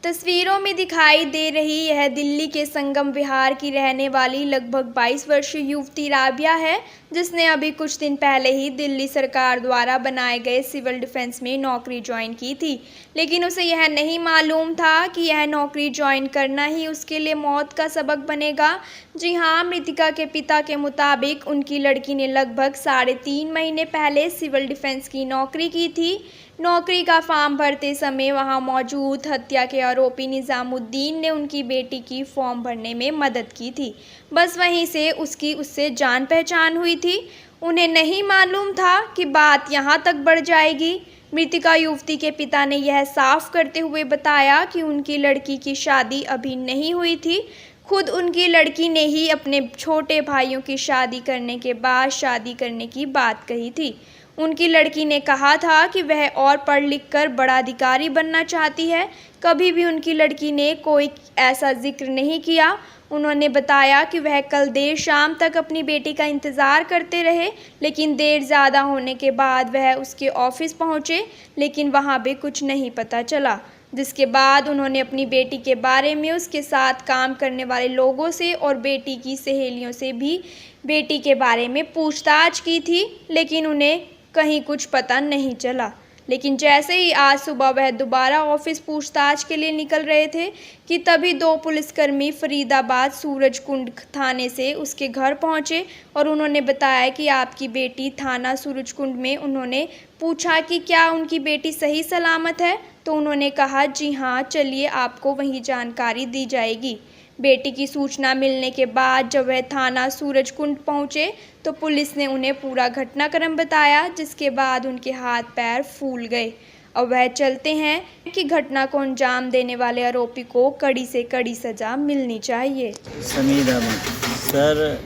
तस्वीरों में दिखाई दे रही यह दिल्ली के संगम विहार की रहने वाली लगभग 22 वर्षीय युवती राबिया है, जिसने अभी कुछ दिन पहले ही दिल्ली सरकार द्वारा बनाए गए सिविल डिफेंस में नौकरी ज्वाइन की थी। लेकिन उसे यह नहीं मालूम था कि यह नौकरी ज्वाइन करना ही उसके लिए मौत का सबक बनेगा। जी हाँ, मृतिका के पिता के मुताबिक उनकी लड़की ने लगभग 3.5 महीने पहले सिविल डिफेंस की नौकरी की थी। नौकरी का फॉर्म भरते समय वहां मौजूद हत्या के आरोपी निजामुद्दीन ने उनकी बेटी की फॉर्म भरने में मदद की थी। बस वहीं से उससे जान पहचान हुई थी। उन्हें नहीं मालूम था कि बात यहां तक बढ़ जाएगी। मृतिका युवती के पिता ने यह साफ करते हुए बताया कि उनकी लड़की की शादी अभी नहीं हुई थी। खुद उनकी लड़की ने ही अपने छोटे भाइयों की शादी करने के बाद शादी करने की बात कही थी। उनकी लड़की ने कहा था कि वह और पढ़ लिख कर बड़ा अधिकारी बनना चाहती है। कभी भी उनकी लड़की ने कोई ऐसा जिक्र नहीं किया। उन्होंने बताया कि वह कल देर शाम तक अपनी बेटी का इंतज़ार करते रहे, लेकिन देर ज़्यादा होने के बाद वह उसके ऑफिस पहुंचे, लेकिन वहां भी कुछ नहीं पता चला। जिसके बाद उन्होंने अपनी बेटी के बारे में उसके साथ काम करने वाले लोगों से और बेटी की सहेलियों से भी बेटी के बारे में पूछताछ की थी, लेकिन उन्हें कहीं कुछ पता नहीं चला। लेकिन जैसे ही आज सुबह वह दोबारा ऑफिस पूछताछ के लिए निकल रहे थे कि तभी 2 पुलिसकर्मी फरीदाबाद सूरजकुंड थाने से उसके घर पहुंचे और उन्होंने बताया कि आपकी बेटी थाना सूरजकुंड में। उन्होंने पूछा कि क्या उनकी बेटी सही सलामत है, तो उन्होंने कहा जी हाँ, चलिए आपको वहीं जानकारी दी जाएगी। बेटी की सूचना मिलने के बाद जब वह थाना सूरजकुंड पहुंचे तो पुलिस ने उन्हें पूरा घटनाक्रम बताया, जिसके बाद उनके हाथ पैर फूल गए। अब वह चलते हैं कि घटना को अंजाम देने वाले आरोपी को कड़ी से कड़ी सजा मिलनी चाहिए। समीर अहमद सर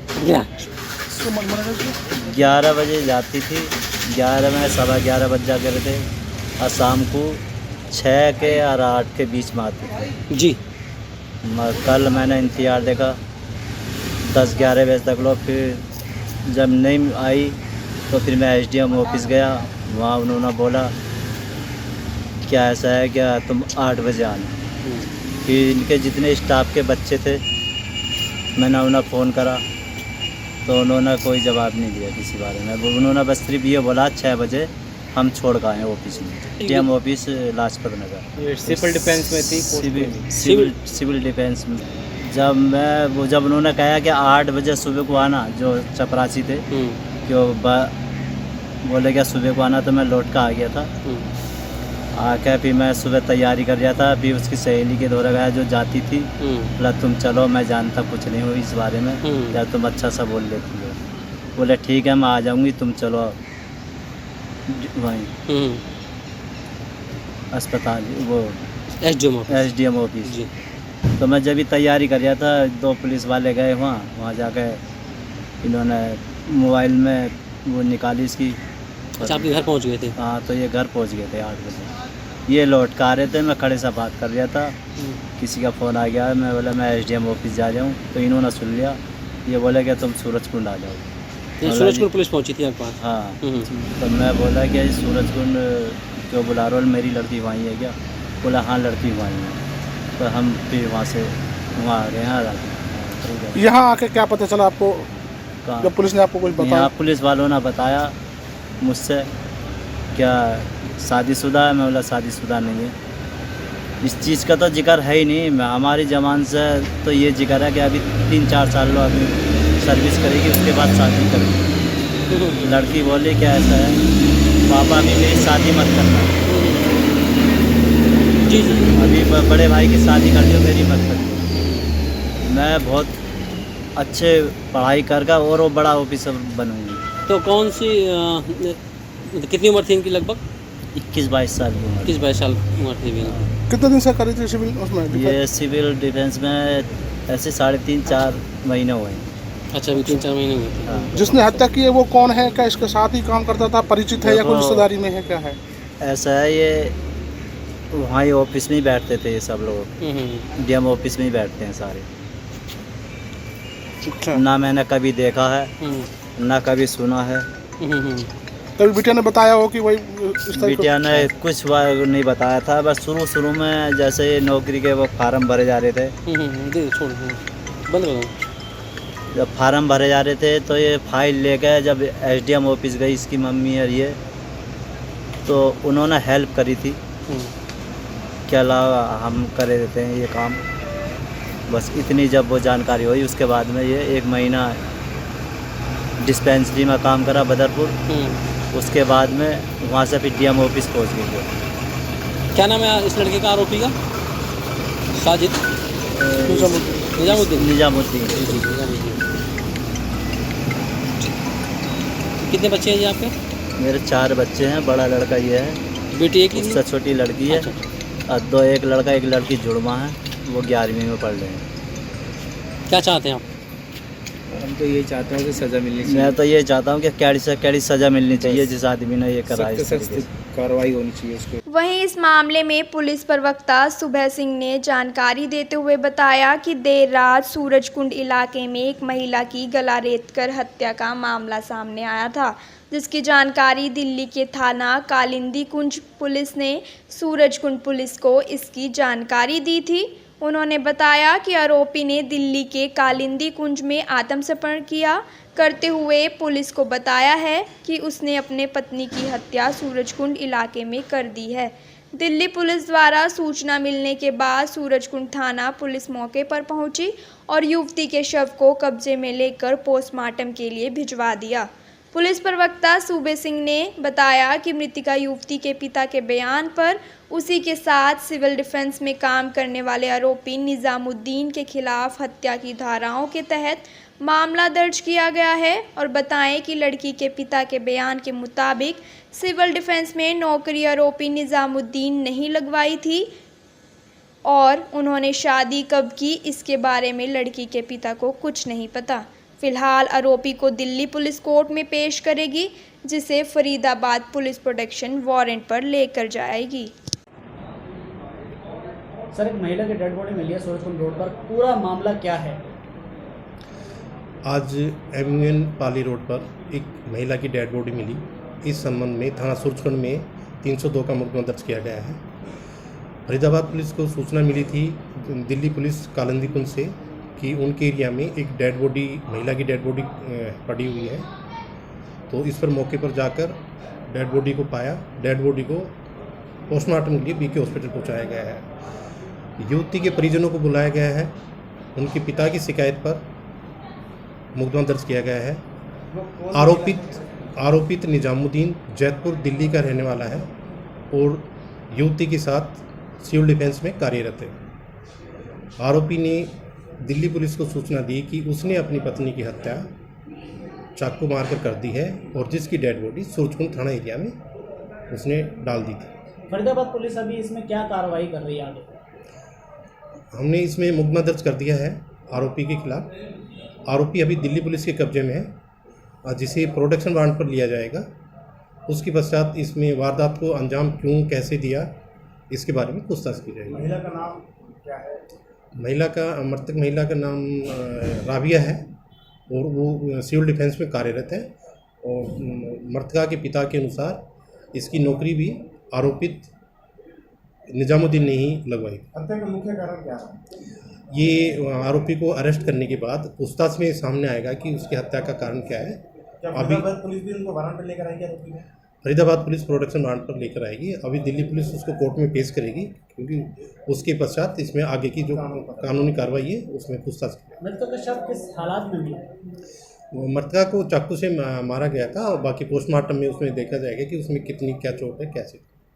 11 बजे जाती थी, 11 में 11:15 बज जा करे थे और शाम को 6 के और 8 के बीच में आती थी जी। कल मैंने इंतजार देखा 10-11 बजे तक लो। फिर जब नहीं आई तो फिर मैं एसडीएम ऑफिस गया। वहाँ उन्होंने बोला क्या ऐसा है, क्या तुम 8 बजे आना। फिर इनके जितने स्टाफ के बच्चे थे मैंने उन्हें फ़ोन करा तो उन्होंने कोई जवाब नहीं दिया किसी बारे में। उन्होंने बस सिर्फ ये बोला 6 बजे हम छोड़ कर आए ऑफिस में। SDM office Lajpat Nagar civil defence में थी। सिविल डिफेंस में जब उन्होंने कहा कि 8 बजे सुबह को आना, जो चपरासी थे कि बोले क्या सुबह को आना, तो मैं लौट कर आ गया था। आकर फिर मैं सुबह तैयारी कर रहा था। फिर उसकी सहेली के दौरा गया जो जाती थी, बोला तुम चलो, मैं जानता कुछ नहीं हूँ इस बारे में, या तुम अच्छा सा बोल लेती हो। बोले ठीक है मैं आ जाऊँगी, तुम चलो वहीं अस्पताल वो एसडीएम ऑफिस। तो मैं जब भी तैयारी कर रहा था 2 पुलिस वाले गए वहाँ जाकर इन्होंने मोबाइल में वो निकाली इसकी। अच्छा, आपके घर पहुँच गए थे? हाँ, तो ये घर पहुँच गए थे 8 बजे। ये लौट कर आ रहे थे, मैं खड़े से बात कर रहा था, किसी का फ़ोन आ गया। मैं बोला मैं एसडीएम ऑफिस जा रहा हूँ, तो इन्होंने सुन लिया। ये बोले कि तुम सूरजकुंड आ जाओ। सूरजकुंड पुलिस पहुँची थी आपके पास? हाँ। तो मैं बोला कि सूरजकुंड क्यों बुला रहे हो, मेरी लड़की वहीं है क्या? बोला हाँ लड़की वहीं है। तो हम फिर वहाँ से वहाँ आ गए। हाँ, यहाँ आके क्या पता चला आपको जब पुलिस ने आपको कुछ बताया? यहाँ पुलिस वालों ने बताया मुझसे क्या शादीशुदा है। मैं बोला शादीशुदा नहीं है। इस चीज़ का तो जिक्र है ही नहीं। हमारी ज़बान से तो ये जिक्र है कि अभी 3-4 साल लो अभी सर्विस करेगी, उसके बाद शादी करेगी। लड़की बोली क्या ऐसा है, पापा भी मेरी शादी मत करना जी। अभी बड़े भाई की शादी कर दो, मेरी मत कर दो। मैं बहुत अच्छे पढ़ाई कर और वो बड़ा ऑफिसर बनूंगी। तो कौन सी कितनी उम्र थी इनकी? लगभग 21-22 साल की उम्र। 21-22 साल उम्र थी। कितने दिन से करी थी सिविल उसमें? ये सिविल डिफेंस में ऐसे 3.5-4 महीने हुए। अच्छा, अभी 3-4 महीने हुए थे। हाँ। जिसने हत्या की है वो कौन है? क्या इसके साथ ही काम करता था, परिचित है या कोई रिश्तेदारी में है, क्या है? ऐसा है, ये वहाँ ही ऑफिस में ही बैठते थे ये सब लोग। डीएम ऑफिस में ही बैठते हैं सारे। अच्छा। ना मैंने कभी देखा है ना कभी सुना है। कभी बिटिया ने बताया हो कि भाई इस तरह बिटिया ने कुछ नहीं बताया था, बस शुरू में जैसे नौकरी के वो फार्म भरे जा रहे थे, दे छोड़ बंद कर दो। जब फार्म भरे जा रहे थे तो ये फाइल लेकर जब एसडीएम ऑफिस गई इसकी मम्मी और ये, तो उन्होंने हेल्प करी थी कि अलावा हम करे देते हैं ये काम, बस इतनी जब वो जानकारी हुई उसके बाद में ये 1 महीना डिस्पेंसरी में काम करा बदरपुर, उसके बाद में वहाँ से फिर डीएम ऑफिस पहुँच गई। क्या नाम है इस लड़के का, आरोपी का? साजिद निजामुद्दीन। निजामुद्दीन। कितने बच्चे हैं जी आपके? मेरे 4 बच्चे हैं, बड़ा लड़का ये है, बेटी एक ही? उससे छोटी लड़की है, अच्छा। और एक लड़का एक लड़की जुड़वा है, वो 11वीं में पढ़ रहे हैं। क्या चाहते हैं आप? हम तो ये चाहते हैं कि सज़ा मिलनी चाहिए। मैं तो ये चाहता हूँ कि कैडी से कैडी सज़ा मिलनी चाहिए जिस आदमी ने ये करा है, सख्त से सख्त कार्रवाई होनी चाहिए उसके। वहीं इस मामले में पुलिस प्रवक्ता सुबह सिंह ने जानकारी देते हुए बताया कि देर रात सूरजकुंड इलाके में एक महिला की गला रेतकर हत्या का मामला सामने आया था, जिसकी जानकारी दिल्ली के थाना कालिंदी कुंज पुलिस ने सूरजकुंड पुलिस को इसकी जानकारी दी थी। उन्होंने बताया कि आरोपी ने दिल्ली के कालिंदी कुंज में आत्मसमर्पण किया करते हुए पुलिस को बताया है कि उसने अपने पत्नी की हत्या सूरजकुंड इलाके में कर दी है। दिल्ली पुलिस द्वारा सूचना मिलने के बाद सूरजकुंड थाना पुलिस मौके पर पहुंची और युवती के शव को कब्जे में लेकर पोस्टमार्टम के लिए भिजवा दिया। पुलिस प्रवक्ता सूबे सिंह ने बताया कि मृतका युवती के पिता के बयान पर उसी के साथ सिविल डिफेंस में काम करने वाले आरोपी निजामुद्दीन के खिलाफ हत्या की धाराओं के तहत मामला दर्ज किया गया है और बताएं कि लड़की के पिता के बयान के मुताबिक सिविल डिफेंस में नौकरी आरोपी निजामुद्दीन नहीं लगवाई थी और उन्होंने शादी कब की इसके बारे में लड़की के पिता को कुछ नहीं पता। फिलहाल आरोपी को दिल्ली पुलिस कोर्ट में पेश करेगी, जिसे फरीदाबाद पुलिस प्रोटेक्शन वारंट पर लेकर जाएगी। सर, एक महिला की डेड बॉडी मिली है सूरजकुंड रोड पर, पूरा मामला क्या है? आज एमयूएन पाली रोड पर एक महिला की डेड बॉडी मिली। इस संबंध में थाना सूरजकुंड में 302 का मुकदमा दर्ज किया गया है। फरीदाबाद पुलिस को सूचना मिली थी दिल्ली पुलिस कालिंदी कुंज से कि उनके एरिया में एक डेड बॉडी, महिला की डेड बॉडी पड़ी हुई है। तो इस पर मौके पर जाकर डेड बॉडी को पाया। डेड बॉडी को पोस्टमार्टम के लिए बीके हॉस्पिटल पहुंचाया गया है। युवती के परिजनों को बुलाया गया है। उनके पिता की शिकायत पर मुकदमा दर्ज किया गया है। आरोपित निजामुद्दीन जैतपुर दिल्ली का रहने वाला है और युवती के साथ सिविल डिफेंस में कार्यरत है। आरोपी ने दिल्ली पुलिस को सूचना दी कि उसने अपनी पत्नी की हत्या चाकू मारकर कर दी है और जिसकी डेड बॉडी सूरजकुंड थाना एरिया में उसने डाल दी थी। फरीदाबाद पुलिस अभी इसमें क्या कार्रवाई कर रही है आगे? हमने इसमें मुकदमा दर्ज कर दिया है आरोपी के खिलाफ। आरोपी अभी दिल्ली पुलिस के कब्जे में है, जिसे प्रोटेक्शन वारंट पर लिया जाएगा। उसके पश्चात इसमें वारदात को अंजाम क्यों कैसे दिया इसके बारे में पूछताछ की जाएगी। महिला का नाम क्या है? मृतक महिला का नाम राबिया है और वो सिविल डिफेंस में कार्यरत है और मृतका के पिता के अनुसार इसकी नौकरी भी आरोपित निजामुद्दीन ने ही लगवाई। हत्या का मुख्य कारण क्या है? ये आरोपी को अरेस्ट करने के बाद पूछताछ में सामने आएगा कि उसकी हत्या का कारण क्या है। अभी पुलिस भी उनको वारंट पर लेकर आएगी आरोपी को? फरीदाबाद पुलिस प्रोटेक्शन वारंट पर लेकर आएगी। अभी दिल्ली पुलिस उसको कोर्ट में पेश करेगी, क्योंकि उसके पश्चात इसमें आगे की जो कानूनी कार्रवाई है उसमें पूछताछ की। मृतक का शव किस हालात में मिला है? मृतका को चाकू से मारा गया था और बाकी पोस्टमार्टम में उसमें देखा जाएगा कि उसमें कितनी क्या चोट है कैसे।